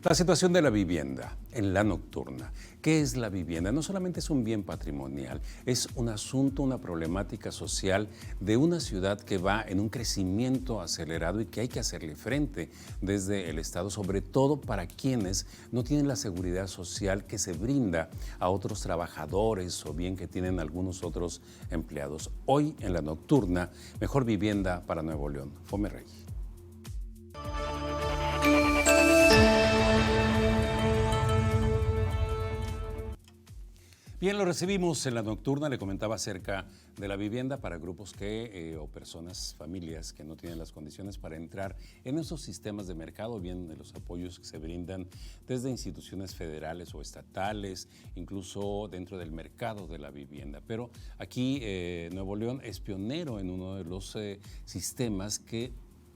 La situación de la vivienda en la nocturna. ¿Qué es la vivienda? No solamente es un bien patrimonial, es un asunto, una problemática social de una ciudad que va en un crecimiento acelerado y que hay que hacerle frente desde el Estado, sobre todo para quienes no tienen la seguridad social que se brinda a otros trabajadores o bien que tienen algunos otros empleados. Hoy en la nocturna, mejor vivienda para Nuevo León. Fomerrey. Bien, lo recibimos en la nocturna, le comentaba acerca de la vivienda para grupos o personas, familias que no tienen las condiciones para entrar en esos sistemas de mercado, bien de los apoyos que se brindan desde instituciones federales o estatales, incluso dentro del mercado de la vivienda. Pero aquí Nuevo León es pionero en uno de los sistemas que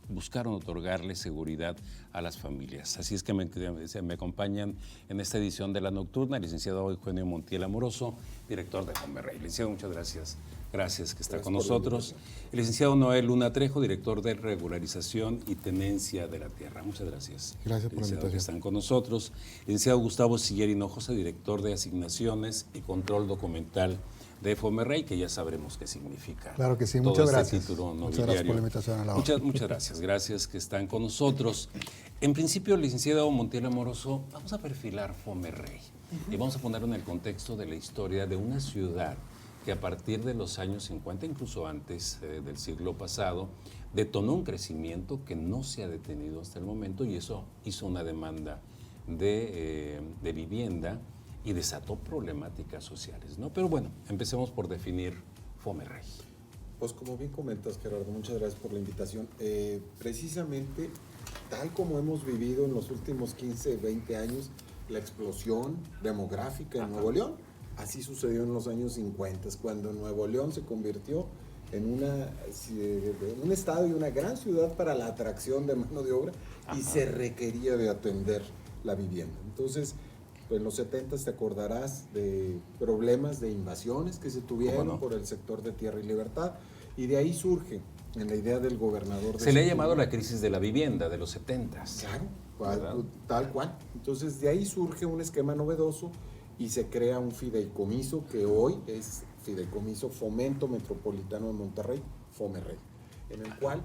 buscaron otorgarle seguridad a las familias. Así es que me acompañan en esta edición de La Nocturna el licenciado Eugenio Montiel Amoroso, director de Fomerrey. Licenciado, muchas gracias. Gracias que está con nosotros. El licenciado Noel Luna Trejo, director de Regularización y Tenencia de la Tierra. Muchas gracias. Gracias por la invitación. Que están con nosotros. Licenciado Gustavo Siller Hinojosa, director de Asignaciones y Control Documental de Fomerrey, que ya sabremos qué significa. Claro que sí, muchas gracias. Muchas gracias por la invitación a la hora. Muchas gracias, gracias que están con nosotros. En principio, licenciado Montiel Amoroso, vamos a perfilar Fomerrey y vamos a ponerlo en el contexto de la historia de una ciudad que a partir de los años 50, incluso antes del siglo pasado, detonó un crecimiento que no se ha detenido hasta el momento y eso hizo una demanda de vivienda y desató problemáticas sociales, ¿no? Pero bueno, empecemos por definir Fomerrey. Pues como bien comentas, Gerardo, muchas gracias por la invitación. Precisamente, tal como hemos vivido en los últimos 15, 20 años, la explosión demográfica en Nuevo León, así sucedió en los años 50, cuando Nuevo León se convirtió en un estado y una gran ciudad para la atracción de mano de obra y se requería de atender la vivienda. Entonces, en los 70 te acordarás de problemas de invasiones que se tuvieron por el sector de Tierra y Libertad, y de ahí surge en la idea del gobernador. Se le ha llamado la crisis de la vivienda de los 70. Claro, tal cual. Entonces de ahí surge un esquema novedoso y se crea un fideicomiso que hoy es Fideicomiso Fomento Metropolitano de Monterrey, Fomerrey, en el cual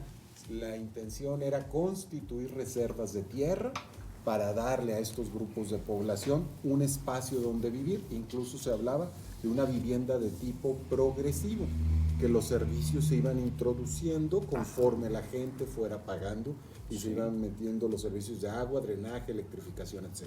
la intención era constituir reservas de tierra para darle a estos grupos de población un espacio donde vivir. Incluso se hablaba de una vivienda de tipo progresivo, que los servicios se iban introduciendo conforme la gente fuera pagando y se iban metiendo los servicios de agua, drenaje, electrificación, etc.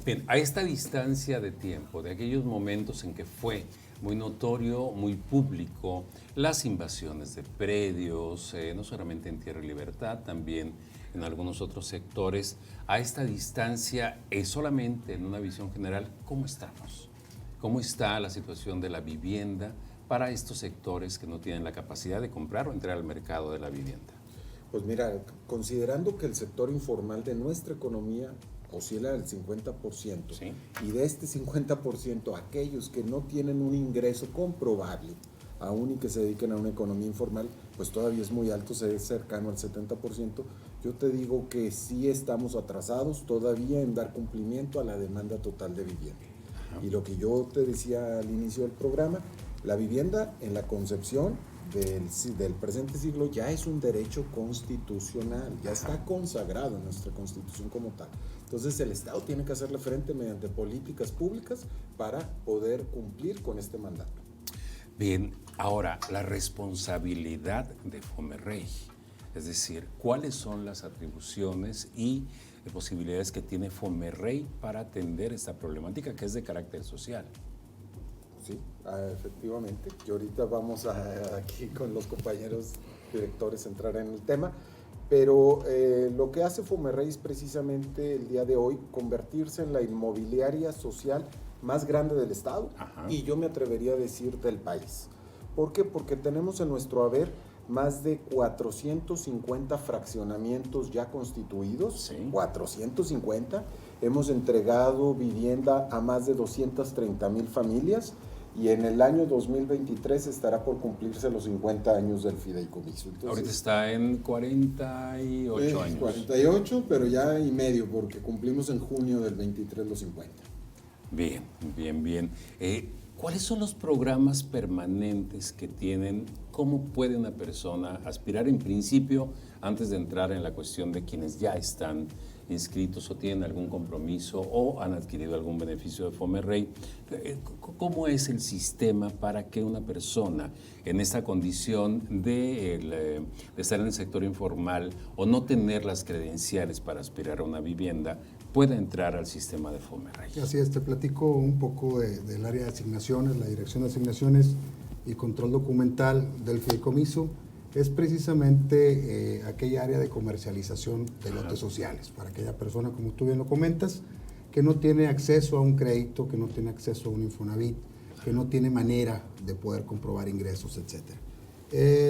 Bien, a esta distancia de tiempo, de aquellos momentos en que fue muy notorio, muy público, las invasiones de predios, no solamente en Tierra y Libertad, también en algunos otros sectores, a esta distancia, solamente en una visión general, ¿cómo estamos? ¿Cómo está la situación de la vivienda para estos sectores que no tienen la capacidad de comprar o entrar al mercado de la vivienda? Pues mira, considerando que el sector informal de nuestra economía oscila del 50%, ¿sí? Y de este 50%, aquellos que no tienen un ingreso comprobable, aún y que se dediquen a una economía informal, pues todavía es muy alto, se es cercano al 70%. Yo te digo que sí estamos atrasados todavía en dar cumplimiento a la demanda total de vivienda. Ajá. Y lo que yo te decía al inicio del programa, la vivienda en la concepción del presente siglo ya es un derecho constitucional, ya está consagrado en nuestra Constitución como tal. Entonces el Estado tiene que hacerle frente mediante políticas públicas para poder cumplir con este mandato. Bien, ahora la responsabilidad de Fomerrey, es decir, ¿cuáles son las atribuciones y posibilidades que tiene Fomerrey para atender esta problemática que es de carácter social? Sí, efectivamente. Y ahorita vamos aquí con los compañeros directores a entrar en el tema, pero lo que hace Fomerrey es precisamente el día de hoy convertirse en la inmobiliaria social más grande del estado. Ajá. Y yo me atrevería a decir del país. ¿Por qué? Porque tenemos en nuestro haber más de 450 fraccionamientos ya constituidos, sí. 450. Hemos entregado vivienda a más de 230,000 familias y en el año 2023 estará por cumplirse los 50 años del fideicomiso. Entonces, ahorita está en 48 años. 48, pero ya y medio, porque cumplimos en junio del 23 los 50. Bien, bien, bien. ¿Cuáles son los programas permanentes que tienen? ¿Cómo puede una persona aspirar en principio, antes de entrar en la cuestión de quienes ya están inscritos o tienen algún compromiso o han adquirido algún beneficio de Fomerrey? ¿Cómo es el sistema para que una persona en esta condición de estar en el sector informal o no tener las credenciales para aspirar a una vivienda pueda entrar al sistema de Fomerrey? Así es, te platico un poco del área de asignaciones, la dirección de asignaciones y control documental del fideicomiso. Es precisamente aquella área de comercialización de lotes sociales, para aquella persona, como tú bien lo comentas, que no tiene acceso a un crédito, que no tiene acceso a un Infonavit, que no tiene manera de poder comprobar ingresos, etc.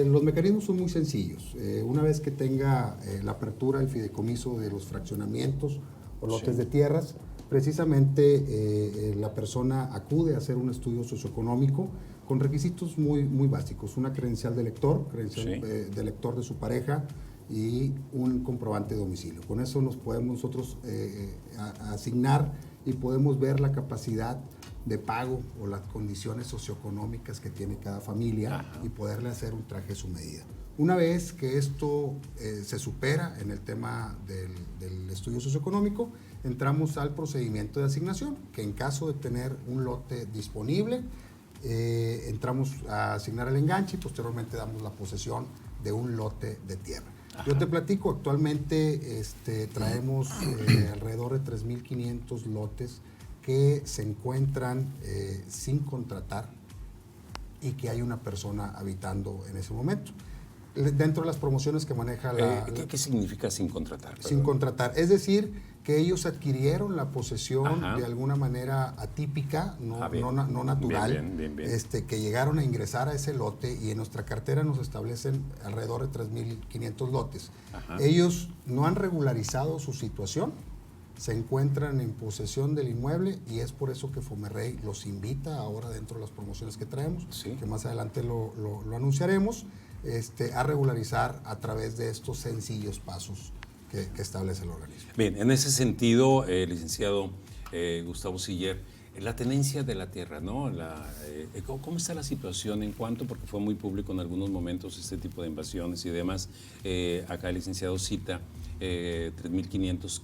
Los mecanismos son muy sencillos. Una vez que tenga la apertura del fideicomiso de los fraccionamientos o lotes de tierras, precisamente la persona acude a hacer un estudio socioeconómico con requisitos muy básicos: una credencial de lector, de lector de su pareja y un comprobante de domicilio. Con eso nos podemos nosotros asignar y podemos ver la capacidad de pago o las condiciones socioeconómicas que tiene cada familia y poderle hacer un traje a su medida. Una vez que esto se supera en el tema del estudio socioeconómico, entramos al procedimiento de asignación, que en caso de tener un lote disponible, entramos a asignar el enganche y posteriormente damos la posesión de un lote de tierra. Yo te platico, actualmente traemos alrededor de 3.500 lotes que se encuentran sin contratar y que hay una persona habitando en ese momento. Dentro de las promociones que maneja ¿Qué significa sin contratar? Sin contratar, es decir, que ellos adquirieron la posesión de alguna manera atípica, no natural, bien. Que llegaron a ingresar a ese lote, y en nuestra cartera nos establecen alrededor de 3.500 lotes. Ellos no han regularizado su situación, se encuentran en posesión del inmueble, y es por eso que Fomerrey los invita ahora, dentro de las promociones que traemos, que más adelante lo anunciaremos, a regularizar a través de estos sencillos pasos que establece el organismo. Bien, en ese sentido, licenciado Gustavo Siller, la tenencia de la tierra, ¿no? ¿Cómo está la situación en cuanto, porque fue muy público en algunos momentos este tipo de invasiones y demás? Acá el licenciado cita 3.500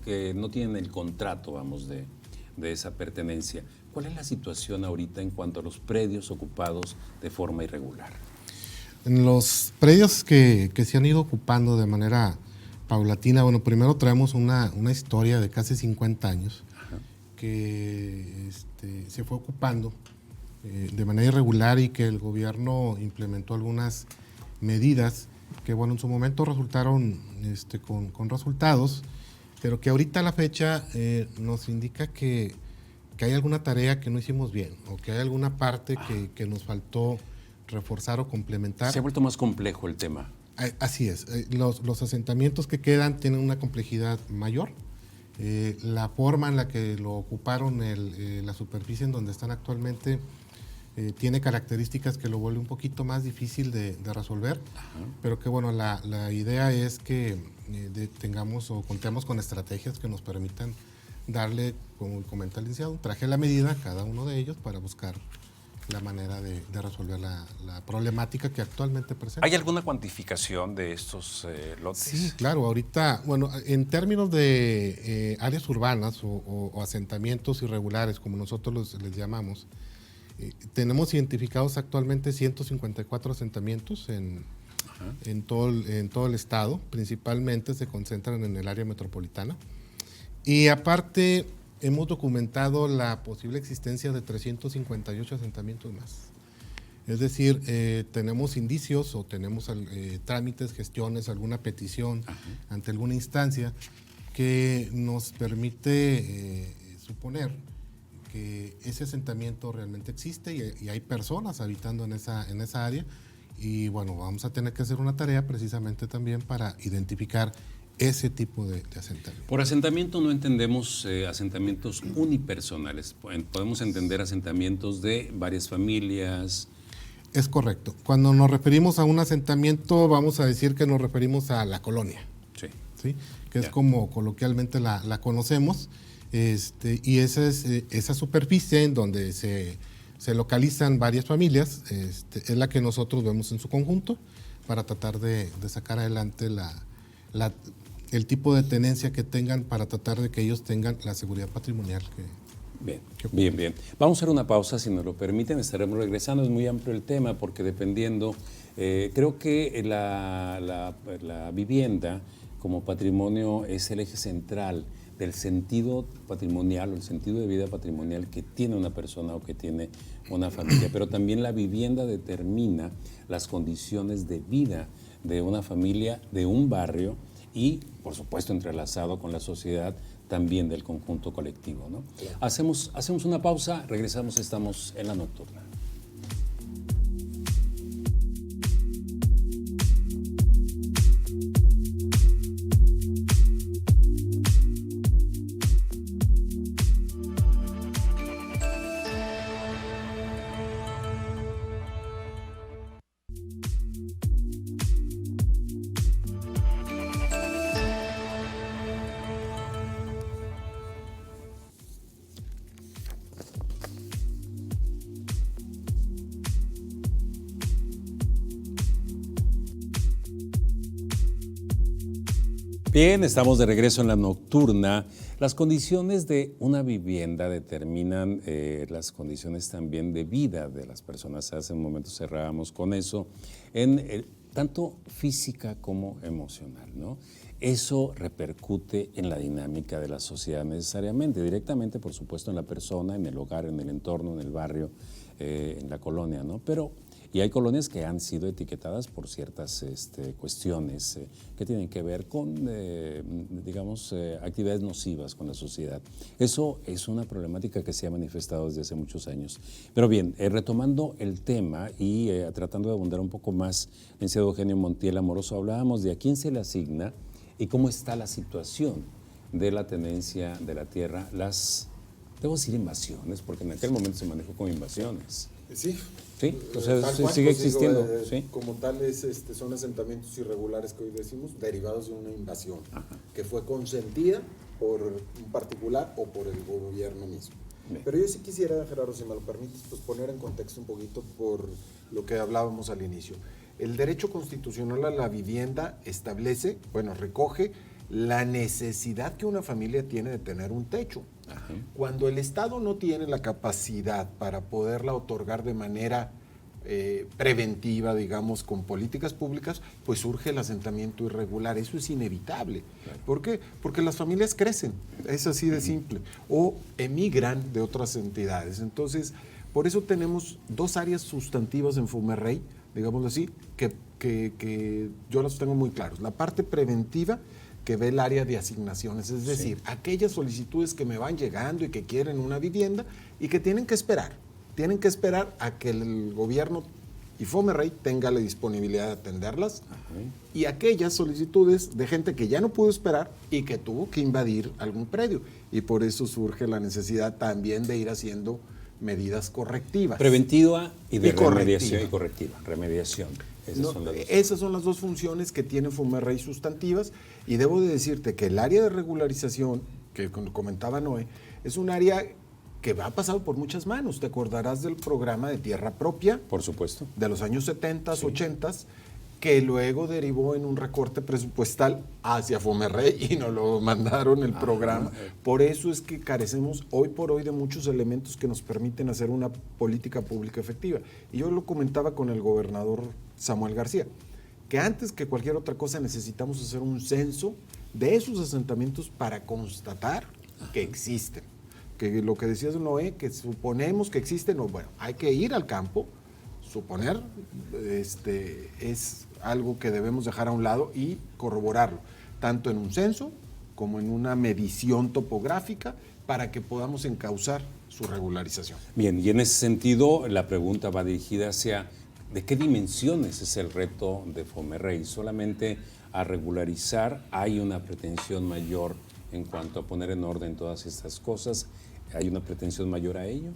que no tienen el contrato, vamos, de esa pertenencia. ¿Cuál es la situación ahorita en cuanto a los predios ocupados de forma irregular? En los predios que se han ido ocupando de manera paulatina, bueno, primero traemos una historia de casi 50 años que se fue ocupando de manera irregular, y que el gobierno implementó algunas medidas que, bueno, en su momento resultaron con resultados, pero que ahorita a la fecha nos indica que hay alguna tarea que no hicimos bien, o que hay alguna parte que nos faltó reforzar o complementar. Se ha vuelto más complejo el tema. Así es. Los asentamientos que quedan tienen una complejidad mayor. La forma en la que lo ocuparon, la superficie en donde están actualmente, tiene características que lo vuelve un poquito más difícil de resolver, pero que, bueno, la idea es que tengamos o contemos con estrategias que nos permitan darle, como comenta el licenciado, un traje a la medida a cada uno de ellos para buscar la manera de resolver la problemática que actualmente presenta. ¿Hay alguna cuantificación de estos lotes? Sí, claro. Ahorita, bueno, en términos de áreas urbanas o asentamientos irregulares, como nosotros les llamamos, tenemos identificados actualmente 154 asentamientos en todo el estado. Principalmente se concentran en el área metropolitana. Y aparte, hemos documentado la posible existencia de 358 asentamientos más. Es decir, tenemos indicios o tenemos trámites, gestiones, alguna petición ante alguna instancia que nos permite suponer que ese asentamiento realmente existe y hay personas habitando en esa área. Y bueno, vamos a tener que hacer una tarea precisamente también para identificar ese tipo de asentamiento. Por asentamiento no entendemos asentamientos unipersonales, podemos entender asentamientos de varias familias. Es correcto. Cuando nos referimos a un asentamiento, vamos a decir que nos referimos a la colonia, ¿sí? Que es como coloquialmente la conocemos, y esa superficie en donde se localizan varias familias, es la que nosotros vemos en su conjunto para tratar de sacar adelante el tipo de tenencia que tengan, para tratar de que ellos tengan la seguridad patrimonial Bien. Vamos a hacer una pausa, si nos lo permiten, estaremos regresando. Es muy amplio el tema porque dependiendo, creo que la vivienda como patrimonio es el eje central del sentido patrimonial o el sentido de vida patrimonial que tiene una persona o que tiene una familia, pero también la vivienda determina las condiciones de vida de una familia, de un barrio y, por supuesto, entrelazado con la sociedad también del conjunto colectivo, ¿no? Claro. Hacemos una pausa, regresamos, estamos en La Nocturna. Bien, estamos de regreso en La Nocturna. Las condiciones de una vivienda determinan las condiciones también de vida de las personas. Hace un momento cerrábamos con eso, tanto física como emocional, ¿no? Eso repercute en la dinámica de la sociedad necesariamente, directamente, por supuesto, en la persona, en el hogar, en el entorno, en el barrio, en la colonia, ¿no? Y hay colonias que han sido etiquetadas por ciertas cuestiones que tienen que ver con, actividades nocivas con la sociedad. Eso es una problemática que se ha manifestado desde hace muchos años. Pero bien, retomando el tema y tratando de abundar un poco más, licenciado Eugenio Montiel Amoroso, hablábamos de a quién se le asigna y cómo está la situación de la tenencia de la tierra, debo decir invasiones, porque en aquel momento se manejó como invasiones. Sí. Sí, o sea, sigue existiendo. Sí. Como tal, son asentamientos irregulares que hoy decimos, derivados de una invasión, que fue consentida por un particular o por el gobierno mismo. Bien. Pero yo sí quisiera, Gerardo, si me lo permites, pues poner en contexto un poquito por lo que hablábamos al inicio. El derecho constitucional a la vivienda recoge la necesidad que una familia tiene de tener un techo. Ajá. Cuando el Estado no tiene la capacidad para poderla otorgar de manera preventiva, digamos, con políticas públicas, pues surge el asentamiento irregular. Eso es inevitable. Claro. ¿Por qué? Porque las familias crecen, es así de simple, o emigran de otras entidades. Entonces, por eso tenemos dos áreas sustantivas en Fomerrey, digámoslo así, que yo las tengo muy claras. La parte preventiva, que ve el área de asignaciones, es decir, aquellas solicitudes que me van llegando y que quieren una vivienda y que tienen que esperar a que el gobierno y Fomerrey tenga la disponibilidad de atenderlas. Ajá. Y aquellas solicitudes de gente que ya no pudo esperar y que tuvo que invadir algún predio. Y por eso surge la necesidad también de ir haciendo medidas correctivas. Preventiva y de remediación. Y correctiva, remediación. Esas son las dos funciones que tiene Fomerrey sustantivas, y debo de decirte que el área de regularización, que comentaba Noé, es un área que ha pasado por muchas manos. Te acordarás del programa de Tierra Propia. Por supuesto. De los años 70, 80, que luego derivó en un recorte presupuestal hacia Fomerrey y nos lo mandaron el programa. Por eso es que carecemos hoy por hoy de muchos elementos que nos permiten hacer una política pública efectiva. Y yo lo comentaba con el gobernador Samuel García, que antes que cualquier otra cosa necesitamos hacer un censo de esos asentamientos para constatar que existen. Que lo que decías, Noé, que suponemos que existen, hay que ir al campo. Suponer es algo que debemos dejar a un lado y corroborarlo, tanto en un censo como en una medición topográfica, para que podamos encauzar su regularización. Bien, y en ese sentido la pregunta va dirigida hacia ¿de qué dimensiones es el reto de Fomerrey? ¿Solamente a regularizar, hay una pretensión mayor en cuanto a poner en orden todas estas cosas, ¿hay una pretensión mayor a ello?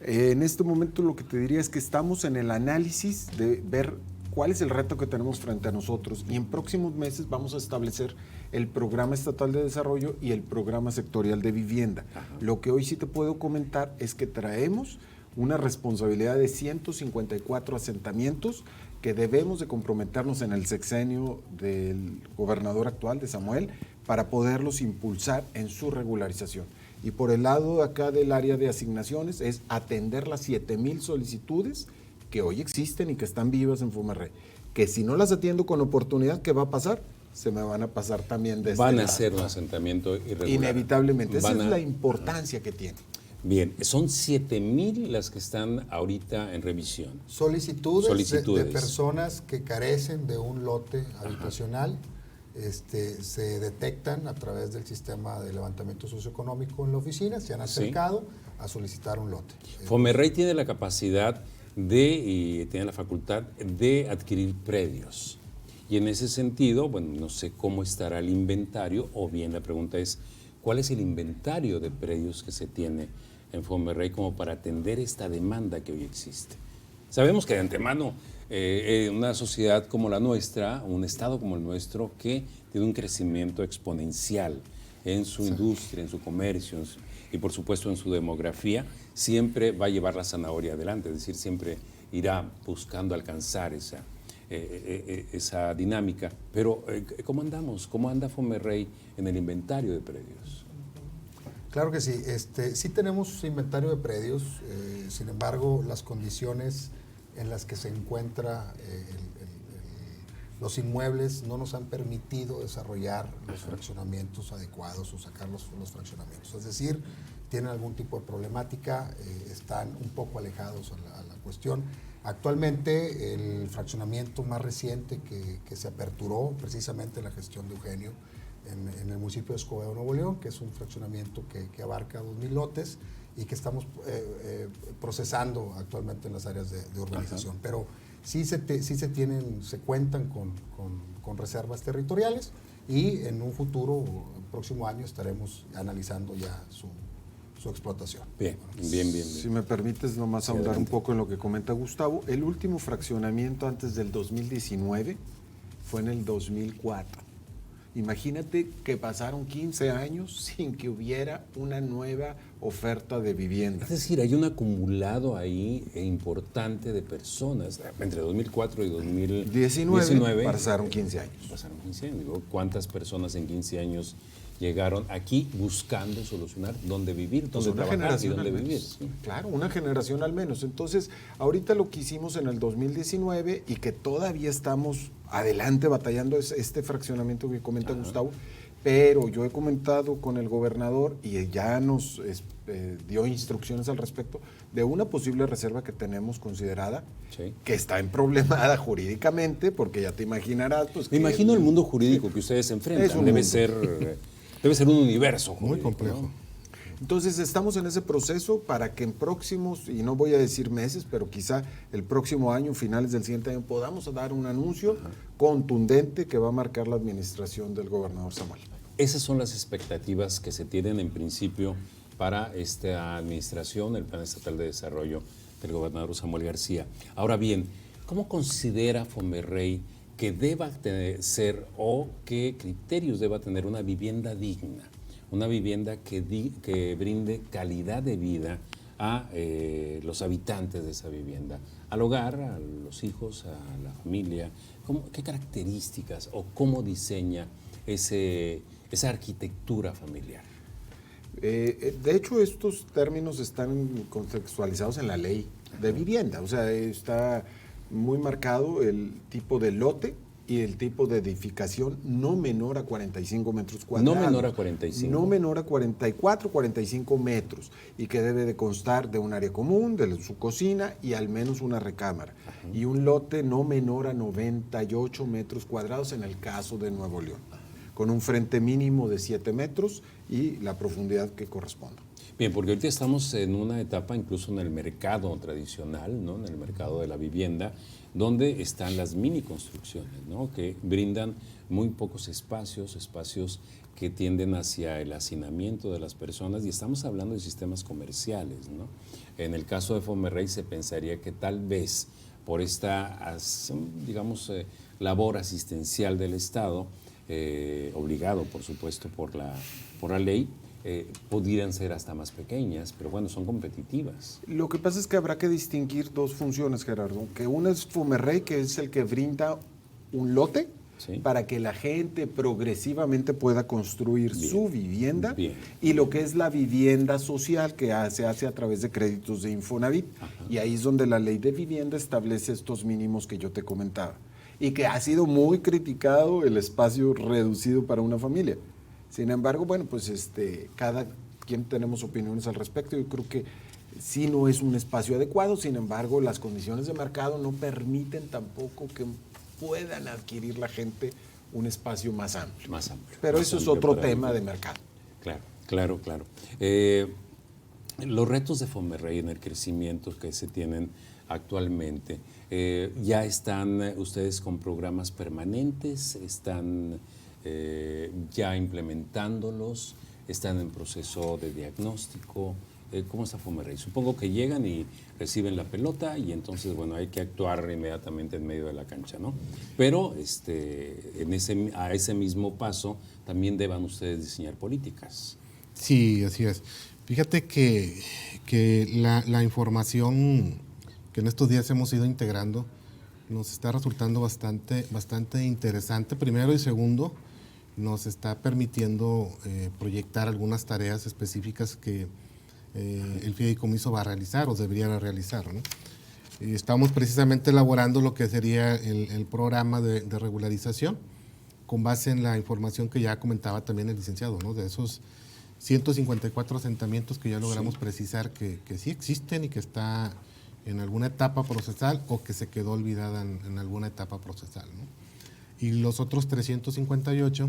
En este momento lo que te diría es que estamos en el análisis de ver cuál es el reto que tenemos frente a nosotros y en próximos meses vamos a establecer el Programa Estatal de Desarrollo y el Programa Sectorial de Vivienda. Ajá. Lo que hoy sí te puedo comentar es que traemos una responsabilidad de 154 asentamientos que debemos de comprometernos en el sexenio del gobernador actual, de Samuel, para poderlos impulsar en su regularización. Y por el lado acá del área de asignaciones es atender las 7,000 solicitudes que hoy existen y que están vivas en Fomerrey. Que si no las atiendo con oportunidad, ¿qué va a pasar? Se me van a pasar también de Van a ser un asentamiento irregular. Inevitablemente. Esa es la importancia que tiene. Bien, son 7,000 las que están ahorita en revisión. Solicitudes. De personas que carecen de un lote habitacional. Se detectan a través del sistema de levantamiento socioeconómico en la oficina, se han acercado a solicitar un lote. Fomerrey tiene la capacidad y tiene la facultad de adquirir predios. Y en ese sentido, bueno, no sé cómo estará el inventario, o bien la pregunta es, ¿cuál es el inventario de predios que se tiene en Fomerrey como para atender esta demanda que hoy existe? Sabemos que de antemano una sociedad como la nuestra, un estado como el nuestro, que tiene un crecimiento exponencial en su industria, en su comercio y por supuesto en su demografía, siempre va a llevar la zanahoria adelante, es decir, siempre irá buscando alcanzar esa dinámica. Pero, ¿cómo andamos? ¿Cómo anda Fomerrey en el inventario de predios? Claro que sí. Sí tenemos inventario de predios, sin embargo, las condiciones en las que se encuentra los inmuebles no nos han permitido desarrollar los fraccionamientos adecuados o sacar los fraccionamientos. Es decir, tienen algún tipo de problemática, están un poco alejados a la cuestión. Actualmente, el fraccionamiento más reciente que se aperturó precisamente en la gestión de Eugenio en el municipio de Escobedo, Nuevo León, que es un fraccionamiento que abarca 2,000 lotes y que estamos procesando actualmente en las áreas de urbanización. Ajá. Pero sí se cuentan con reservas territoriales y en un futuro, próximo año, estaremos analizando ya su explotación. Bien. Si me permites nomás ahondar un poco en lo que comenta Gustavo, el último fraccionamiento antes del 2019 fue en el 2004. Imagínate que pasaron 15 años sin que hubiera una nueva oferta de vivienda. Es decir, hay un acumulado ahí importante de personas. Entre 2004 y 2019 pasaron 15 años. Pasaron 15 años. Digo, ¿cuántas personas en 15 años llegaron aquí buscando solucionar dónde vivir, dónde trabajar y dónde vivir? Sí. Claro, una generación al menos. Entonces, ahorita lo que hicimos en el 2019 y que todavía estamos adelante batallando es este fraccionamiento que comenta Gustavo, pero yo he comentado con el gobernador y ya nos dio instrucciones al respecto de una posible reserva que tenemos considerada, que está en problemada jurídicamente, porque ya te imaginarás. Pues, me imagino el mundo jurídico que ustedes enfrentan, debe ser un universo jurídico, muy complejo. ¿no? Entonces estamos en ese proceso para que en próximos, y no voy a decir meses, pero quizá el próximo año, finales del siguiente año, podamos dar un anuncio contundente que va a marcar la administración del gobernador Samuel. Esas son las expectativas que se tienen en principio para esta administración, el Plan Estatal de Desarrollo del gobernador Samuel García. Ahora bien, ¿cómo considera Fomerrey que deba ser o qué criterios deba tener una vivienda digna? Una vivienda que brinde calidad de vida a los habitantes de esa vivienda, al hogar, a los hijos, a la familia. ¿Qué características o cómo diseña esa arquitectura familiar? De hecho, estos términos están contextualizados en la ley de vivienda. O sea, está muy marcado el tipo de lote y el tipo de edificación no menor a 45 metros cuadrados. No menor a 45. No menor a 44, 45 metros. Y que debe de constar de un área común, de su cocina y al menos una recámara. Ajá. Y un lote no menor a 98 metros cuadrados en el caso de Nuevo León. con un frente mínimo de 7 metros y la profundidad que corresponda. Bien, porque ahorita estamos en una etapa incluso en el mercado tradicional, ¿no? En el mercado de la vivienda, donde están las mini construcciones, ¿no? Que brindan muy pocos espacios que tienden hacia el hacinamiento de las personas, y estamos hablando de sistemas comerciales, ¿no? En el caso de Fomerrey se pensaría que tal vez por esta, digamos, labor asistencial del Estado, obligado por supuesto por la ley, pudieran ser hasta más pequeñas, pero bueno, son competitivas. Lo que pasa es que habrá que distinguir dos funciones, Gerardo, que una es Fomerrey, que es el que brinda un lote, ¿sí?, para que la gente progresivamente pueda construir su vivienda, y lo que es la vivienda social, que se hace a través de créditos de Infonavit. Ajá. Y ahí es donde la ley de vivienda establece estos mínimos que yo te comentaba, y que ha sido muy criticado el espacio reducido para una familia. Sin embargo, bueno, pues cada quien tenemos opiniones al respecto. Yo creo que sí no es un espacio adecuado, sin embargo, las condiciones de mercado no permiten tampoco que puedan adquirir la gente un espacio más amplio. Más amplio. Pero más eso amplio es otro tema de mercado. Claro. Los retos de Fomerrey en el crecimiento que se tienen actualmente, ¿ya están ustedes con programas permanentes? ¿Están ya implementándolos? ¿Están en proceso de diagnóstico? ¿Cómo está Fomerrey? Supongo que llegan y reciben la pelota y entonces, bueno, hay que actuar inmediatamente en medio de la cancha, ¿no? Pero a ese mismo paso también deban ustedes diseñar políticas. Sí, así es. Fíjate que la información que en estos días hemos ido integrando nos está resultando bastante interesante, primero, y segundo, nos está permitiendo proyectar algunas tareas específicas que el fideicomiso va a realizar o debería realizar, ¿no? Y estamos precisamente elaborando lo que sería el programa de regularización con base en la información que ya comentaba también el licenciado, ¿no? De esos 154 asentamientos que ya logramos precisar que sí existen y que está en alguna etapa procesal o que se quedó olvidada en alguna etapa procesal, ¿no? Y los otros 358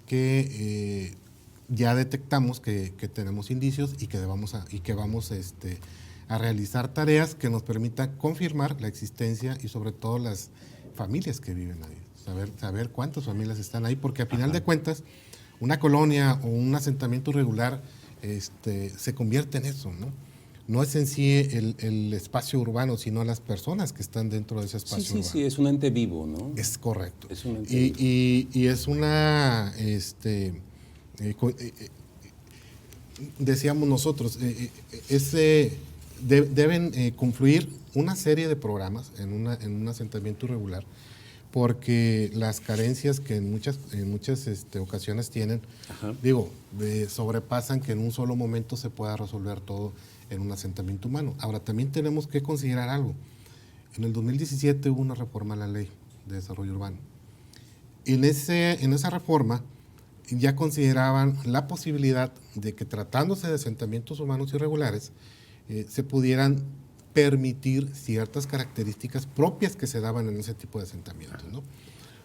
que ya detectamos que tenemos indicios y que vamos a realizar tareas que nos permitan confirmar la existencia y sobre todo las familias que viven ahí, saber cuántas familias están ahí, porque a final de cuentas una colonia o un asentamiento irregular se convierte en eso, ¿no? No es en sí el espacio urbano, sino las personas que están dentro de ese espacio urbano. Sí, es un ente vivo, ¿no? Es correcto. Es un ente vivo. Y es una, decíamos nosotros, deben confluir una serie de programas en un asentamiento irregular, porque las carencias que en muchas ocasiones tienen, sobrepasan que en un solo momento se pueda resolver todo en un asentamiento humano. Ahora, también tenemos que considerar algo. En el 2017 hubo una reforma a la Ley de Desarrollo Urbano. En esa reforma ya consideraban la posibilidad de que, tratándose de asentamientos humanos irregulares, se pudieran permitir ciertas características propias que se daban en ese tipo de asentamientos, ¿no?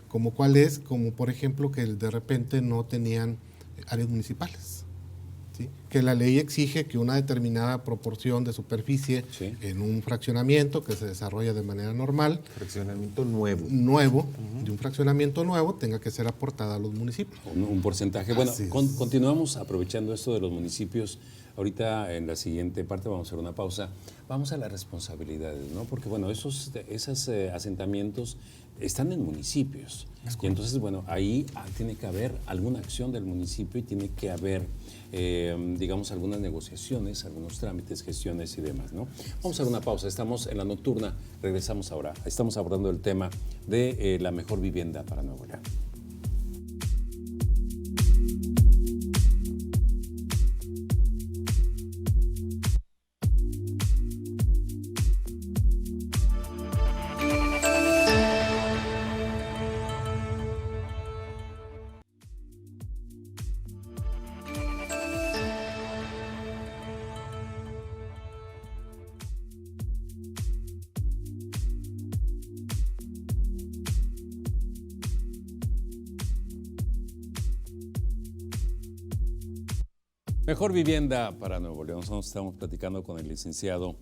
Como por ejemplo que de repente no tenían áreas municipales, ¿sí? Que la ley exige que una determinada proporción de superficie en un fraccionamiento que se desarrolla de manera normal, fraccionamiento nuevo, de un fraccionamiento nuevo, tenga que ser aportada a los municipios. Un porcentaje. Bueno, continuamos aprovechando esto de los municipios. Ahorita en la siguiente parte vamos a hacer una pausa. Vamos a las responsabilidades, ¿no? Porque bueno, esos asentamientos están en municipios. Y entonces, bueno, ahí tiene que haber alguna acción del municipio y tiene que haber, digamos, algunas negociaciones, algunos trámites, gestiones y demás, ¿no? Vamos a hacer una pausa. Estamos en la nocturna. Regresamos ahora. Estamos abordando el tema de la mejor vivienda para Nuevo León. Mejor vivienda para Nuevo León. Nosotros estamos platicando con el licenciado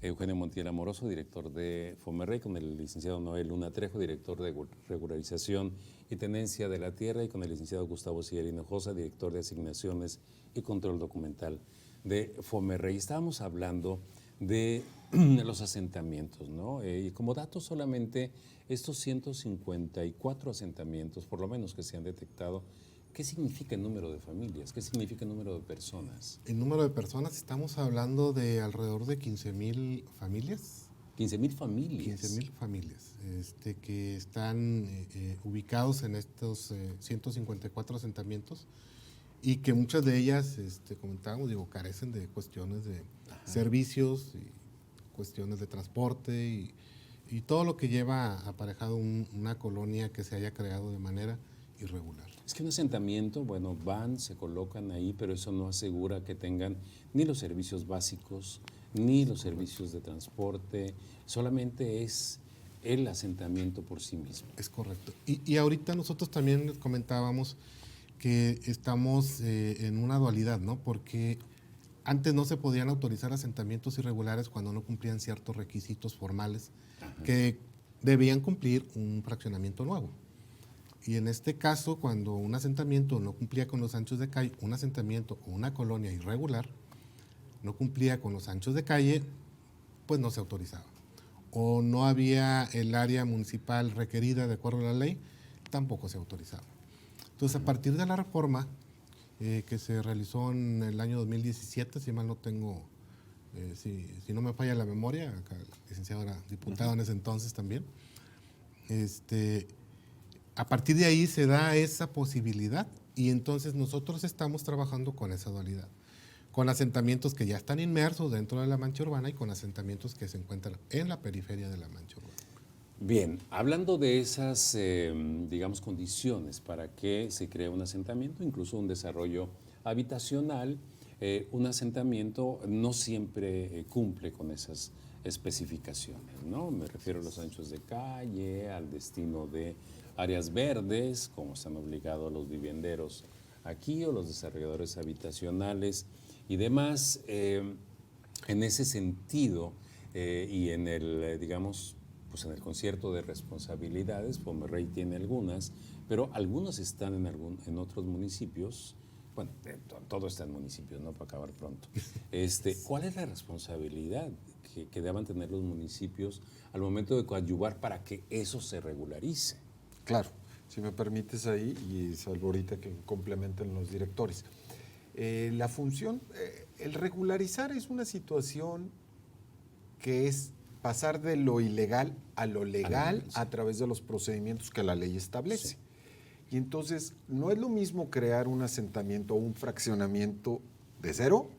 Eugenio Montiel Amoroso, director de FOMERREY, con el licenciado Noel Luna Trejo, director de regularización y tenencia de la tierra, y con el licenciado Gustavo Siller Hinojosa, director de asignaciones y control documental de FOMERREY. Estábamos hablando de los asentamientos, ¿no? Y como dato solamente estos 154 asentamientos, por lo menos que se han detectado. ¿Qué significa el número de familias? ¿Qué significa el número de personas? El número de personas, estamos hablando de alrededor de 15,000 familias. 15,000 familias. 15,000 familias que están ubicados en estos 154 asentamientos y que muchas de ellas, comentábamos, carecen de cuestiones de servicios, y cuestiones de transporte y todo lo que lleva aparejado una colonia que se haya creado de manera irregular. Es que un asentamiento, bueno, van, se colocan ahí, pero eso no asegura que tengan ni los servicios básicos, ni los servicios de transporte, solamente es el asentamiento por sí mismo. Es correcto. Y ahorita nosotros también les comentábamos que estamos en una dualidad, ¿no? Porque antes no se podían autorizar asentamientos irregulares cuando no cumplían ciertos requisitos formales que debían cumplir un fraccionamiento nuevo. Y en este caso, cuando un asentamiento no cumplía con los anchos de calle, un asentamiento o una colonia irregular no cumplía con los anchos de calle, pues no se autorizaba. O no había el área municipal requerida de acuerdo a la ley, tampoco se autorizaba. Entonces, a partir de la reforma que se realizó en el año 2017, si mal no tengo, si no me falla la memoria, acá el licenciado era diputado en ese entonces también, a partir de ahí se da esa posibilidad y entonces nosotros estamos trabajando con esa dualidad, con asentamientos que ya están inmersos dentro de la mancha urbana y con asentamientos que se encuentran en la periferia de la mancha urbana. Bien, hablando de esas, digamos, condiciones para que se cree un asentamiento, incluso un desarrollo habitacional, un asentamiento no siempre cumple con esas especificaciones, ¿no? Me refiero a los anchos de calle, al destino de áreas verdes, como están obligados los vivienderos aquí o los desarrolladores habitacionales y demás. En ese sentido y en el, digamos, pues en el concierto de responsabilidades, FOMERREY tiene algunas, pero algunas están en otros municipios. Bueno, todo está en municipios, ¿no? Para acabar pronto. ¿Cuál es la responsabilidad que deban tener los municipios al momento de coadyuvar para que eso se regularice? Claro, si me permites ahí, y salvo ahorita que complementen los directores. La función, el regularizar es una situación que es pasar de lo ilegal a lo legal a través de los procedimientos que la ley establece. Sí. Y entonces, no es lo mismo crear un asentamiento o un fraccionamiento de cero,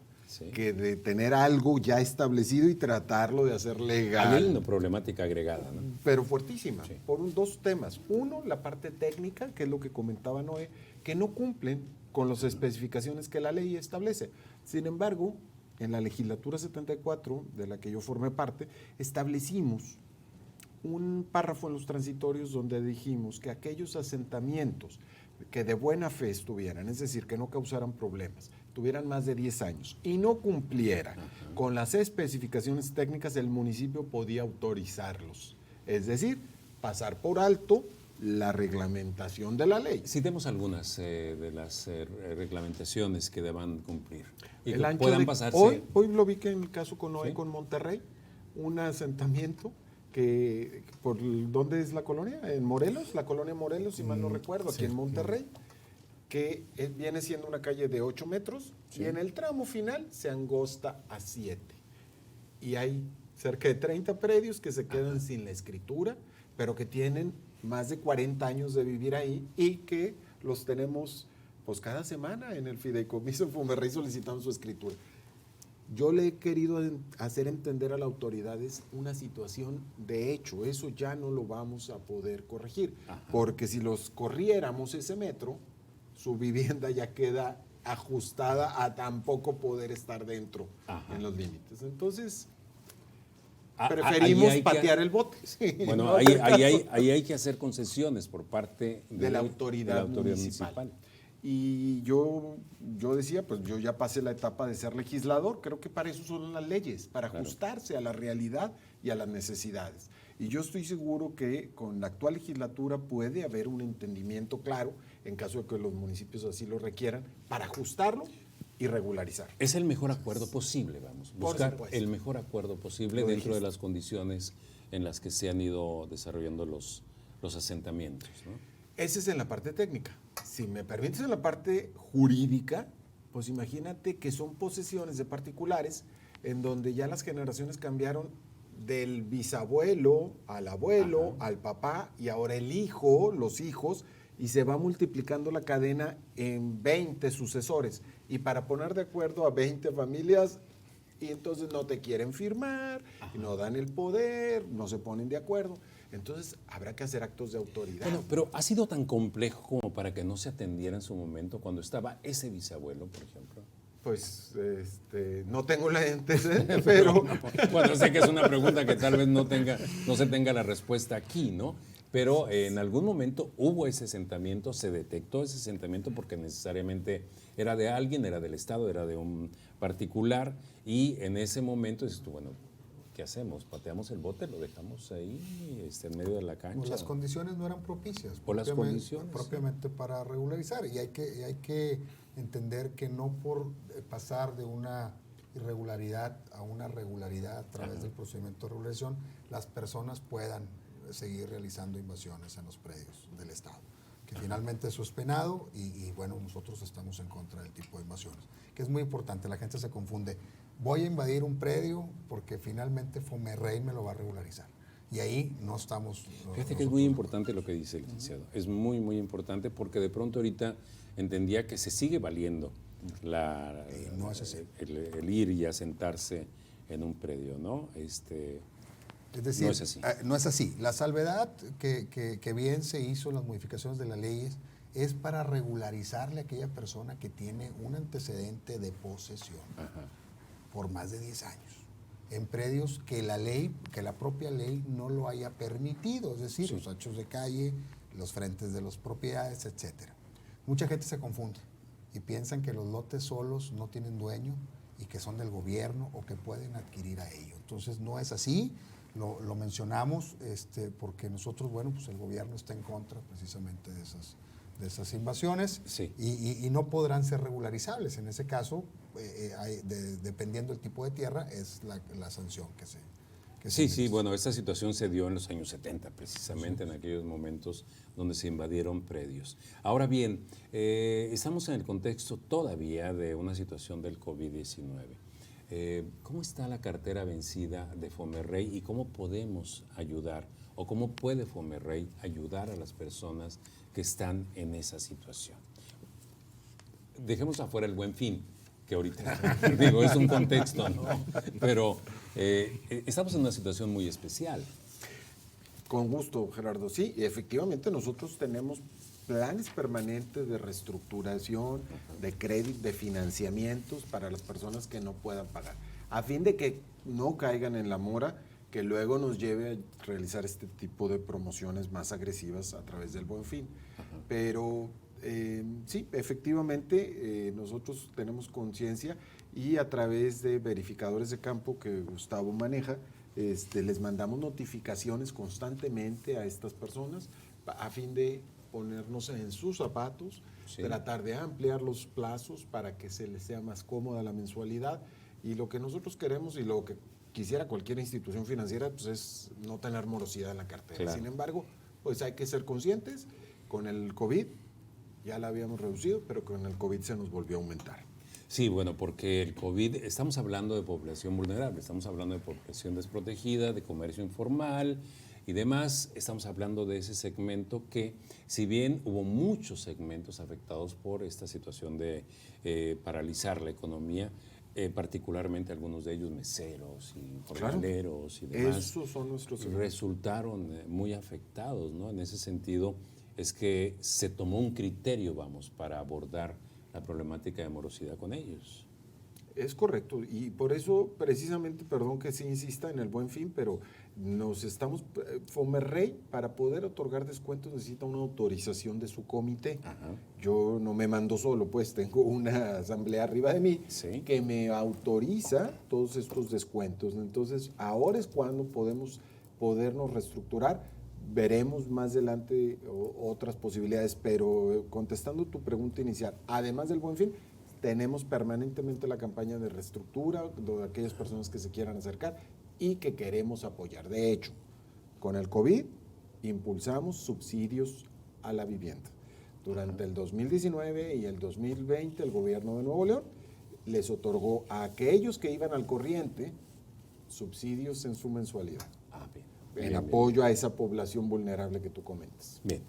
que de tener algo ya establecido y tratarlo de hacer legal. Hay una problemática agregada, ¿no? Pero fuertísima, por dos temas. Uno, la parte técnica, que es lo que comentaba Noé, que no cumplen con las especificaciones que la ley establece. Sin embargo, en la legislatura 74, de la que yo formé parte, establecimos un párrafo en los transitorios donde dijimos que aquellos asentamientos que de buena fe estuvieran, es decir, que no causaran problemas, tuvieran más de 10 años y no cumplieran con las especificaciones técnicas, el municipio podía autorizarlos. Es decir, pasar por alto la reglamentación de la ley. Citemos algunas de las reglamentaciones que deban cumplir y el que puedan pasarse. Hoy lo vi que en el caso con Noé, con Monterrey, un asentamiento que, ¿por dónde es la colonia? En Morelos, la colonia Morelos, si mal no recuerdo, aquí en Monterrey, que viene siendo una calle de 8 metros y en el tramo final se angosta a 7. Y hay cerca de 30 predios que se quedan sin la escritura, pero que tienen más de 40 años de vivir ahí y que los tenemos pues cada semana en el fideicomiso de FOMERREY solicitando su escritura. Yo le he querido hacer entender a las autoridades una situación de hecho, eso ya no lo vamos a poder corregir, porque si los corriéramos ese metro, su vivienda ya queda ajustada a tampoco poder estar dentro en los límites. Entonces, preferimos patear el bote. Sí, bueno, ¿no? ahí hay que hacer concesiones por parte de la autoridad municipal. Y yo decía, pues yo ya pasé la etapa de ser legislador, creo que para eso son las leyes, para ajustarse a la realidad y a las necesidades. Y yo estoy seguro que con la actual legislatura puede haber un entendimiento claro, en caso de que los municipios así lo requieran, para ajustarlo y regularizar. Es el mejor acuerdo posible, vamos, buscar el mejor acuerdo posible dentro de las condiciones en las que se han ido desarrollando los asentamientos, ¿no? Ese es en la parte técnica. Si me permites en la parte jurídica, pues imagínate que son posesiones de particulares en donde ya las generaciones cambiaron del bisabuelo al abuelo, al papá y ahora el hijo, los hijos, y se va multiplicando la cadena en 20 sucesores. Y para poner de acuerdo a 20 familias, y entonces no te quieren firmar, y no dan el poder, no se ponen de acuerdo. Entonces habrá que hacer actos de autoridad. Bueno, pero ha sido tan complejo como para que no se atendiera en su momento cuando estaba ese bisabuelo, por ejemplo. Pues no tengo la antecedente, pero... Bueno, sé que es una pregunta que tal vez no se tenga la respuesta aquí, ¿no? Pero en algún momento hubo ese asentamiento, se detectó ese asentamiento porque necesariamente era de alguien, era del Estado, era de un particular, y en ese momento dices tú, bueno, ¿qué hacemos? ¿Pateamos el bote? ¿Lo dejamos ahí en medio de la cancha? Pues las condiciones no eran propicias. Por las condiciones. Propiamente para regularizar. Y hay que entender que no por pasar de una irregularidad a una regularidad a través del procedimiento de regulación, las personas puedan seguir realizando invasiones en los predios del Estado. Que finalmente eso es penado y bueno, nosotros estamos en contra del tipo de invasiones. Que es muy importante, la gente se confunde. Voy a invadir un predio porque finalmente Fomerrey me lo va a regularizar. Y ahí no estamos... Fíjate que es muy importante lo que dice el licenciado. Es muy, muy importante porque de pronto ahorita entendía que se sigue valiendo no es así. el ir y asentarse en un predio, ¿no? Es decir, no es así. No es así. La salvedad que bien se hizo en las modificaciones de las leyes es para regularizarle a aquella persona que tiene un antecedente de posesión por más de 10 años en predios que la propia ley no lo haya permitido, es decir, los hachos de calle, los frentes de las propiedades, etcétera. Mucha gente se confunde y piensan que los lotes solos no tienen dueño y que son del gobierno o que pueden adquirir a ello. Entonces no es así. Lo mencionamos porque nosotros, bueno, pues el gobierno está en contra precisamente de esas invasiones y no podrán ser regularizables. En ese caso, dependiendo del tipo de tierra, es la sanción que se Sí, bueno, esta situación se dio en los años 70, precisamente en aquellos momentos donde se invadieron predios. Ahora bien, estamos en el contexto todavía de una situación del COVID-19. ¿Cómo está la cartera vencida de Fomerrey y cómo podemos ayudar o cómo puede Fomerrey ayudar a las personas que están en esa situación? Dejemos afuera el Buen Fin, que ahorita digo, es un contexto, ¿no? Pero estamos en una situación muy especial. Con gusto, Gerardo. Sí, efectivamente nosotros tenemos planes permanentes de reestructuración, de crédito, de financiamientos para las personas que no puedan pagar, a fin de que no caigan en la mora que luego nos lleve a realizar este tipo de promociones más agresivas a través del Buen Fin. Pero sí, efectivamente nosotros tenemos conciencia y a través de verificadores de campo que Gustavo maneja, les mandamos notificaciones constantemente a estas personas a fin de ponernos en sus zapatos, tratar de ampliar los plazos para que se les sea más cómoda la mensualidad. Y lo que nosotros queremos y lo que quisiera cualquier institución financiera pues es no tener morosidad en la cartera. Claro. Sin embargo, pues hay que ser conscientes. Con el COVID ya la habíamos reducido, pero con el COVID se nos volvió a aumentar. Sí, bueno, porque el COVID, estamos hablando de población vulnerable, estamos hablando de población desprotegida, de comercio informal y demás. Estamos hablando de ese segmento que, si bien hubo muchos segmentos afectados por esta situación de paralizar la economía, particularmente algunos de ellos meseros y jornaleros y demás, esos son nuestros resultaron muy afectados, ¿no? En ese sentido es que se tomó un criterio, para abordar la problemática de morosidad con ellos. Es correcto, y por eso precisamente, perdón que sí insista en el Buen Fin, pero Fomerrey, para poder otorgar descuentos necesita una autorización de su comité. Ajá. Yo no me mando solo, pues tengo una asamblea arriba de mí Sí. que me autoriza todos estos descuentos. Entonces, ahora es cuando podernos reestructurar. Veremos más adelante otras posibilidades, pero contestando tu pregunta inicial, además del Buen Fin, tenemos permanentemente la campaña de reestructura de aquellas personas que se quieran acercar y que queremos apoyar. De hecho, con el COVID impulsamos subsidios a la vivienda. Durante el 2019 y el 2020 el gobierno de Nuevo León les otorgó a aquellos que iban al corriente subsidios en su mensualidad. En apoyo a esa población vulnerable que tú comentas. Bien,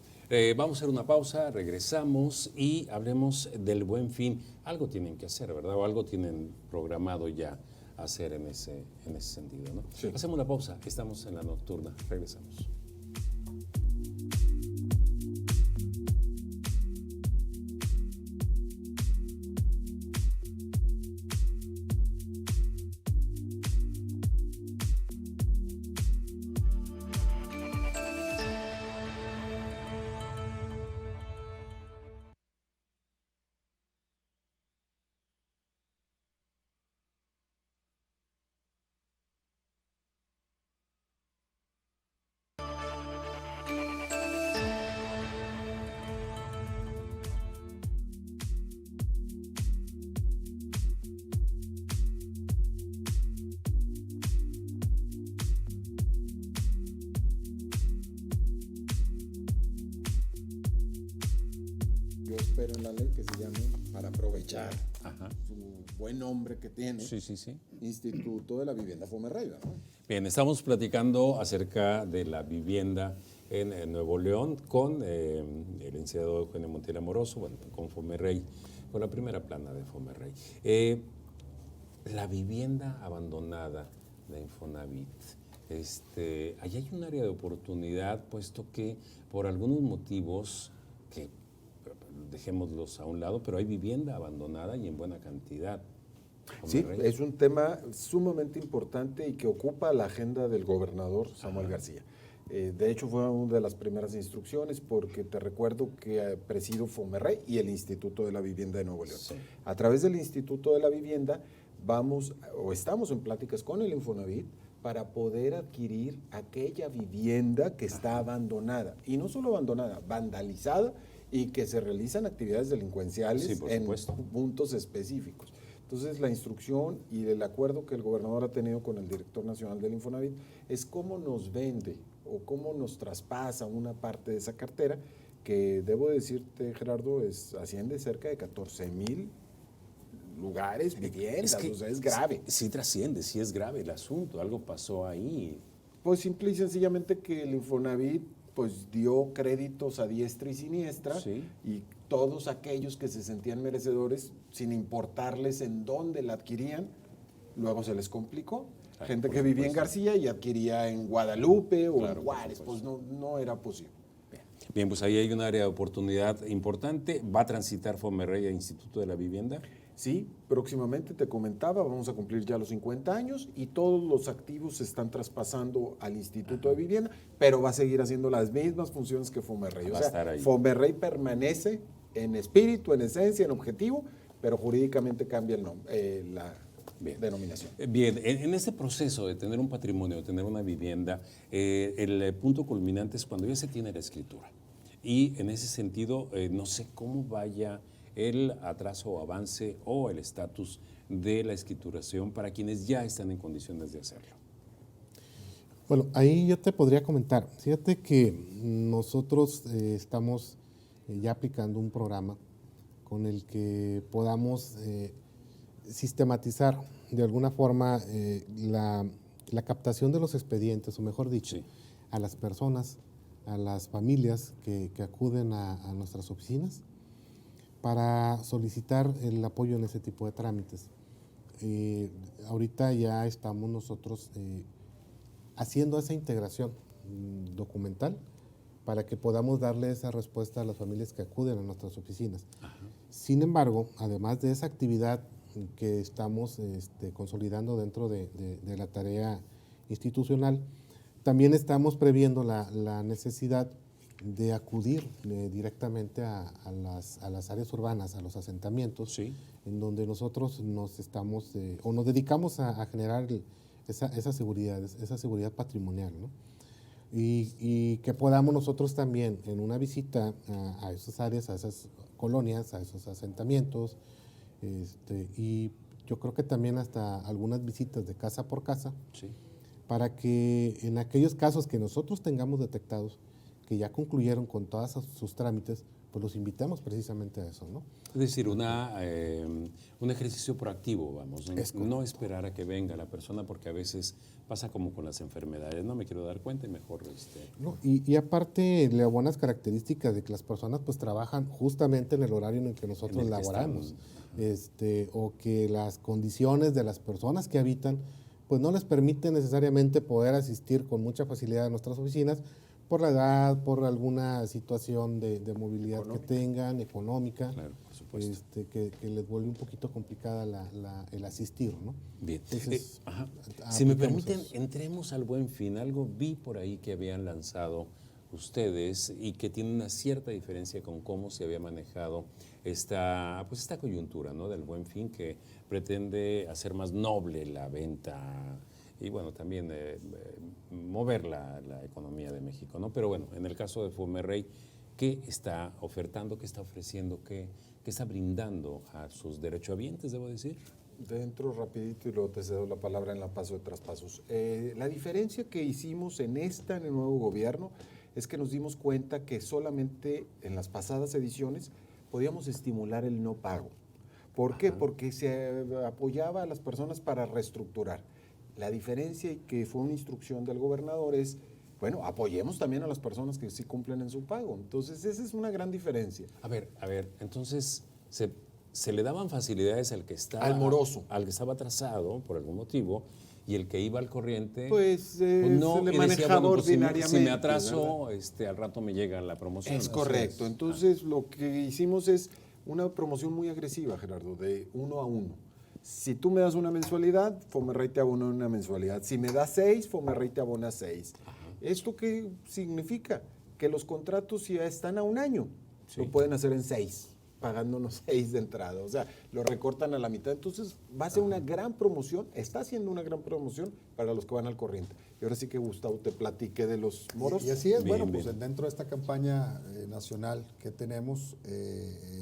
vamos a hacer una pausa, regresamos y hablemos del Buen Fin. Algo tienen que hacer, ¿verdad? O algo tienen programado ya hacer en ese sentido, ¿no? Sí. Hacemos una pausa, estamos en la nocturna, regresamos. Yo espero en la ley que se llame, para aprovechar Ajá. su buen nombre que tiene, Sí, sí, sí. Instituto de la Vivienda Fomerrey, ¿no? Bien, estamos platicando acerca de la vivienda en Nuevo León con el licenciado Eugenio Montiel Amoroso, bueno, con Fomerrey, con la primera plana de Fomerrey. La vivienda abandonada de Infonavit, allí hay un área de oportunidad, puesto que por algunos motivos, que dejémoslos a un lado, pero hay vivienda abandonada y en buena cantidad. Sí, Fomerrey. es un tema sumamente importante y que ocupa la agenda del gobernador Samuel García. De hecho, fue una de las primeras instrucciones, porque te recuerdo que presido Fomerrey y el Instituto de la Vivienda de Nuevo León. Sí. A través del Instituto de la Vivienda estamos en pláticas con el Infonavit para poder adquirir aquella vivienda que está abandonada. Y no solo abandonada, vandalizada, y que se realizan actividades delincuenciales Sí, por en supuesto. puntos específicos. Entonces, la instrucción y el acuerdo que el gobernador ha tenido con el director nacional del Infonavit es cómo nos vende o cómo nos traspasa una parte de esa cartera, que debo decirte, Gerardo, asciende cerca de 14,000 lugares, viviendas, o sea, es grave. Sí trasciende, sí es grave el asunto, algo pasó ahí. Pues simple y sencillamente que el Infonavit pues dio créditos a diestra y siniestra, Sí. y todos aquellos que se sentían merecedores, sin importarles en dónde la adquirían, luego se les complicó. Claro, Gente por que vivía en supuesto. García y adquiría en Guadalupe o Claro, en por Juárez, pues supuesto. no era posible. Bien, pues ahí hay un área de oportunidad importante. ¿Va a transitar Fomerrey al Instituto de la Vivienda? Sí, próximamente te comentaba, vamos a cumplir ya los 50 años y todos los activos se están traspasando al Instituto de Vivienda, pero va a seguir haciendo las mismas funciones que Fomerrey. Va O a sea, estar ahí. Fomerrey permanece en espíritu, en esencia, en objetivo, pero jurídicamente cambia el nombre, la Bien. denominación. Bien, en este proceso de tener un patrimonio, de tener una vivienda, el punto culminante es cuando ya se tiene la escritura. Y en ese sentido, no sé cómo vaya el atraso o avance o el estatus de la escrituración para quienes ya están en condiciones de hacerlo. Bueno, ahí yo te podría comentar. Fíjate que nosotros estamos ya aplicando un programa con el que podamos sistematizar de alguna forma la captación de los expedientes, o mejor dicho, Sí. a las personas, a las familias que acuden a nuestras oficinas para solicitar el apoyo en ese tipo de trámites. Ahorita ya estamos nosotros haciendo esa integración documental para que podamos darle esa respuesta a las familias que acuden a nuestras oficinas. Sin embargo, además de esa actividad que estamos consolidando dentro de la tarea institucional. También estamos previendo la necesidad de acudir directamente a las áreas urbanas, a los asentamientos, Sí. en donde nosotros nos estamos o nos dedicamos a generar esa seguridad patrimonial, ¿no? Y que podamos nosotros también en una visita a esas áreas, a esas colonias, a esos asentamientos, y yo creo que también hasta algunas visitas de casa por casa, Sí. para que en aquellos casos que nosotros tengamos detectados, que ya concluyeron con todos sus trámites, pues los invitamos precisamente a eso, ¿no? Es decir, un ejercicio proactivo, vamos, no esperar a que venga la persona, porque a veces pasa como con las enfermedades, no me quiero dar cuenta y mejor... No, y aparte, le buenas características de que las personas pues trabajan justamente en el horario en el que nosotros En el que laboramos, están. o que las condiciones de las personas que habitan pues no les permiten necesariamente poder asistir con mucha facilidad a nuestras oficinas, por la edad, por alguna situación de movilidad que tengan, económica, Claro, por supuesto. que les vuelve un poquito complicada el asistir, ¿no? Bien. Entonces, Si me aplicamos permiten, eso. entremos al Buen Fin. Algo vi por ahí que habían lanzado ustedes y que tiene una cierta diferencia con cómo se había manejado esta coyuntura, ¿no?, del Buen Fin, que pretende hacer más noble la venta y bueno, también mover la economía de México, ¿no? Pero bueno, en el caso de Fomerrey, ¿qué está ofertando, qué está ofreciendo, qué está brindando a sus derechohabientes, debo decir? Dentro rapidito y luego te cedo la palabra en la paso de traspasos. La diferencia que hicimos en el nuevo gobierno es que nos dimos cuenta que solamente en las pasadas ediciones podíamos estimular el no pago. ¿Por qué? Porque se apoyaba a las personas para reestructurar. La diferencia, y que fue una instrucción del gobernador, es, bueno, apoyemos también a las personas que sí cumplen en su pago. Entonces, esa es una gran diferencia. A ver, entonces se le daban facilidades al que estaba... Al moroso. Al que estaba atrasado por algún motivo, y el que iba al corriente... Pues, se le manejaba ordinariamente. Si me ordinariamente, atraso, al rato me llega la promoción. Es correcto. Entonces, lo que hicimos es una promoción muy agresiva, Gerardo, de 1 a 1. Si tú me das una mensualidad, Fomerrey te abona una mensualidad. Si me das 6, Fomerrey te abona 6. ¿Esto qué significa? Que los contratos ya están a 1 año. Sí. Lo pueden hacer en 6, pagándonos 6 de entrada. O sea, lo recortan a la mitad. Entonces, va a ser una gran promoción, está haciendo una gran promoción para los que van al corriente. Y ahora sí que, Gustavo, te platiqué de los moros. Y así es, Bien, bueno, bien. pues dentro de esta campaña nacional que tenemos,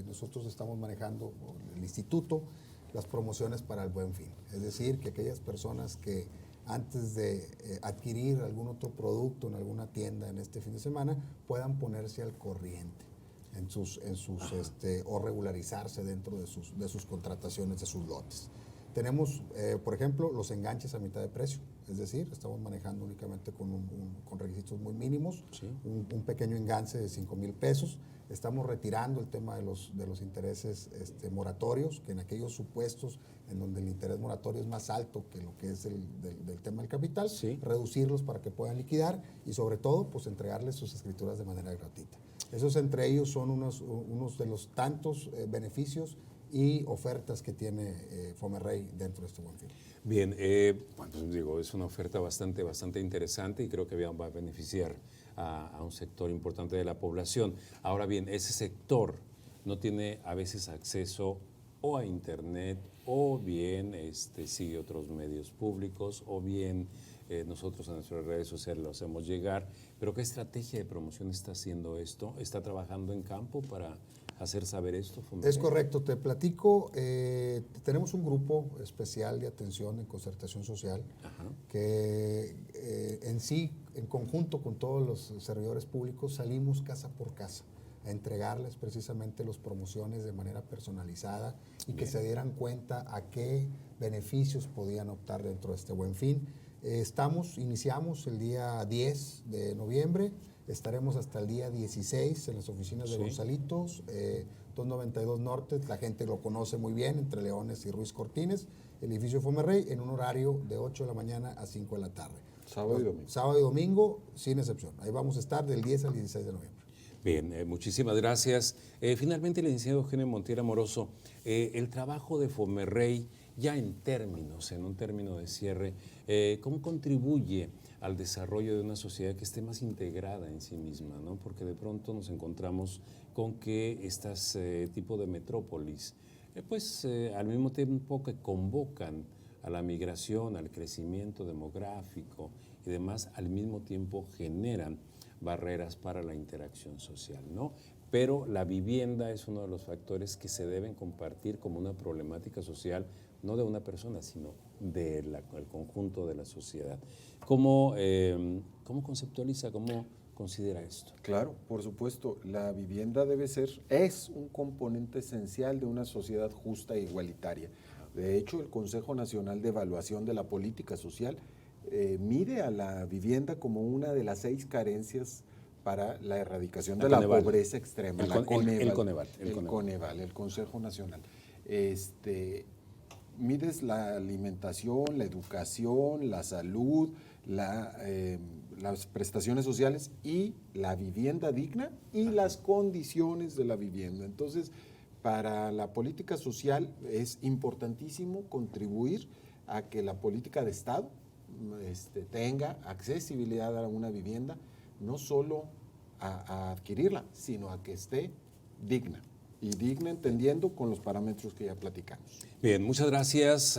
nosotros estamos manejando, el instituto, las promociones para el Buen Fin. Es decir, que aquellas personas que antes de adquirir algún otro producto en alguna tienda en este fin de semana puedan ponerse al corriente o regularizarse dentro de sus contrataciones, de sus lotes. Tenemos, por ejemplo, los enganches a mitad de precio, es decir, estamos manejando únicamente con requisitos muy mínimos, Sí. un pequeño enganche de 5,000 pesos. Estamos retirando el tema de los intereses moratorios, que en aquellos supuestos en donde el interés moratorio es más alto que lo que es del tema del capital, Sí. reducirlos para que puedan liquidar y sobre todo pues entregarles sus escrituras de manera gratuita. Esos entre ellos son unos de los tantos beneficios y ofertas que tiene Fomerrey dentro de este Buen Fin. Bien, bueno, pues digo, es una oferta bastante interesante y creo que va a beneficiar a un sector importante de la población. Ahora bien, ese sector no tiene a veces acceso o a internet o bien sigue otros medios públicos o bien nosotros en nuestras redes sociales lo hacemos llegar. Pero ¿qué estrategia de promoción está haciendo esto? ¿Está trabajando en campo para hacer saber esto? Es correcto, te platico, tenemos un grupo especial de atención en concertación social que en sí, en conjunto con todos los servidores públicos, salimos casa por casa a entregarles precisamente las promociones de manera personalizada y que se dieran cuenta a qué beneficios podían optar dentro de este Buen Fin. Iniciamos el día 10 de noviembre, estaremos hasta el día 16 en las oficinas de Gonzalitos, 292 Norte, la gente lo conoce muy bien, entre Leones y Ruiz Cortines, el edificio Fomerrey, en un horario de 8 de la mañana a 5 de la tarde. Sábado y domingo. Sábado y domingo, sin excepción. Ahí vamos a estar del 10 al 16 de noviembre. Bien, muchísimas gracias. Finalmente, licenciado Eugenio Montiel Amoroso, el trabajo de Fomerrey, ya en un término de cierre, ¿cómo contribuye al desarrollo de una sociedad que esté más integrada en sí misma, ¿no? Porque de pronto nos encontramos con que estas tipo de metrópolis, al mismo tiempo que convocan a la migración, al crecimiento demográfico y demás, al mismo tiempo generan barreras para la interacción social, ¿no? Pero la vivienda es uno de los factores que se deben compartir como una problemática social, no de una persona, sino del conjunto de la sociedad. ¿Cómo conceptualiza, cómo considera esto? Claro, por supuesto, la vivienda es un componente esencial de una sociedad justa e igualitaria. De hecho, el Consejo Nacional de Evaluación de la Política Social mide a la vivienda como una de las 6 carencias para la erradicación de la pobreza extrema. El Coneval, el Consejo Nacional. Mides la alimentación, la educación, la salud, las prestaciones sociales y la vivienda digna y las condiciones de la vivienda. Entonces, para la política social es importantísimo contribuir a que la política de Estado tenga accesibilidad a una vivienda, no solo a adquirirla, sino a que esté digna. Y digna entendiendo con los parámetros que ya platicamos. Bien, muchas gracias.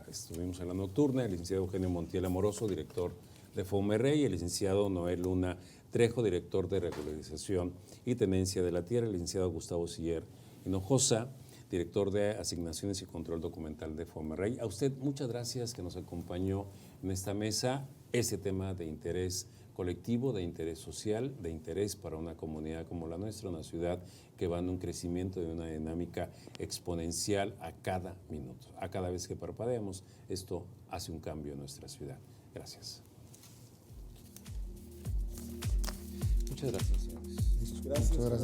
Estuvimos en la nocturna, el licenciado Eugenio Montiel Amoroso, director de Fomerrey, y el licenciado Noel Luna Trejo, director de Regularización y Tenencia de la Tierra, el licenciado Gustavo Siller Hinojosa, director de Asignaciones y Control Documental de Fomerrey. A usted muchas gracias que nos acompañó en esta mesa, ese tema de interés colectivo, de interés social, de interés para una comunidad como la nuestra, una ciudad que va en un crecimiento de una dinámica exponencial a cada minuto. A cada vez que parpadeamos, esto hace un cambio en nuestra ciudad. Gracias. Muchas gracias, señores. Gracias. Muchas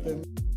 gracias.